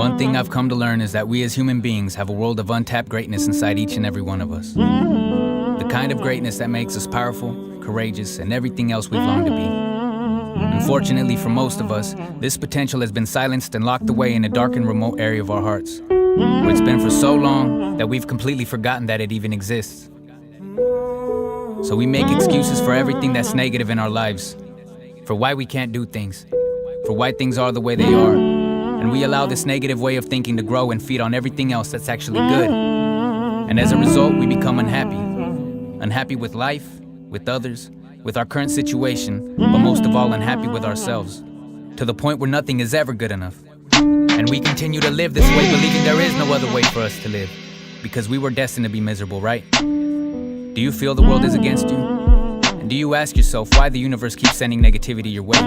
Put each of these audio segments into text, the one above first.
One thing I've come to learn is that we as human beings have a world of untapped greatness inside each and every one of us. The kind of greatness that makes us powerful, courageous, and everything else we've longed to be. Unfortunately for most of us, this potential has been silenced and locked away in a dark and remote area of our hearts, where it's been for so long that we've completely forgotten that it even exists. So we make excuses for everything that's negative in our lives, for why we can't do things, for why things are the way they are, and we allow this negative way of thinking to grow and feed on everything else that's actually good. And as a result, we become unhappy. Unhappy with life, with others, with our current situation, but most of all unhappy with ourselves, to the point where nothing is ever good enough. And we continue to live this way, believing there is no other way for us to live, because we were destined to be miserable, right? Do you feel the world is against you? And do you ask yourself why the universe keeps sending negativity your way?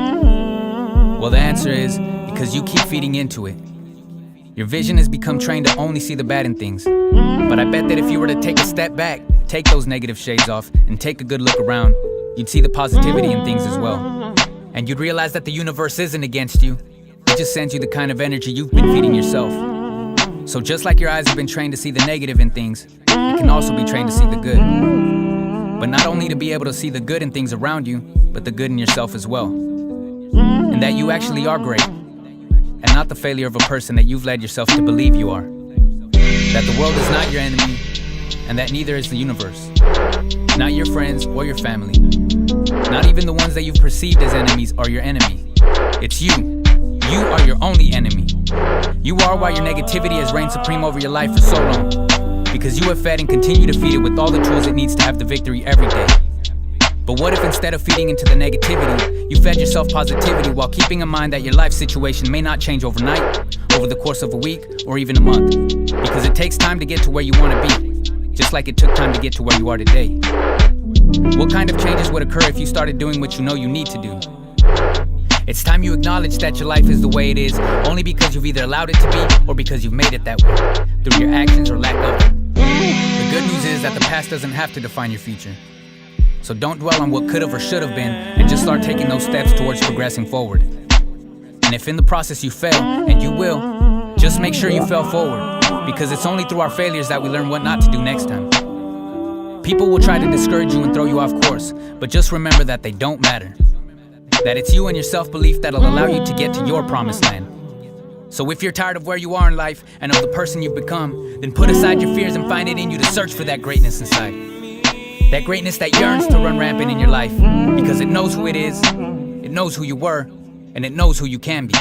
Well, the answer is because you keep feeding into it. Your vision has become trained to only see the bad in things. But I bet that if you were to take a step back, take those negative shades off, and take a good look around, you'd see the positivity in things as well. And you'd realize that the universe isn't against you. It just sends you the kind of energy you've been feeding yourself. So just like your eyes have been trained to see the negative in things, it can also be trained to see the good. But not only to be able to see the good in things around you, but the good in yourself as well. And that you actually are great, and not the failure of a person that you've led yourself to believe you are. That the world is not your enemy, and that neither is the universe. Not your friends or your family. Not even the ones that you've perceived as enemies are your enemy. It's you. You are your only enemy. You are why your negativity has reigned supreme over your life for so long. Because you have fed and continue to feed it with all the tools it needs to have the victory every day. But what if instead of feeding into the negativity, you fed yourself positivity while keeping in mind that your life situation may not change overnight, over the course of a week, or even a month? Because it takes time to get to where you want to be, just like it took time to get to where you are today. What kind of changes would occur if you started doing what you know you need to do? It's time you acknowledge that your life is the way it is, only because you've either allowed it to be, or because you've made it that way, through your actions or lack of it. The good news is that the past doesn't have to define your future. So don't dwell on what could have or should have been, and just start taking those steps towards progressing forward. And if in the process you fail, and you will, just make sure you fail forward, because it's only through our failures that we learn what not to do next time. People will try to discourage you and throw you off course, but just remember that they don't matter. That it's you and your self-belief that'll allow you to get to your promised land. So if you're tired of where you are in life and of the person you've become, then put aside your fears and find it in you to search for that greatness inside. That greatness that yearns to run rampant in your life, because it knows who it is, it knows who you were, and it knows who you can be.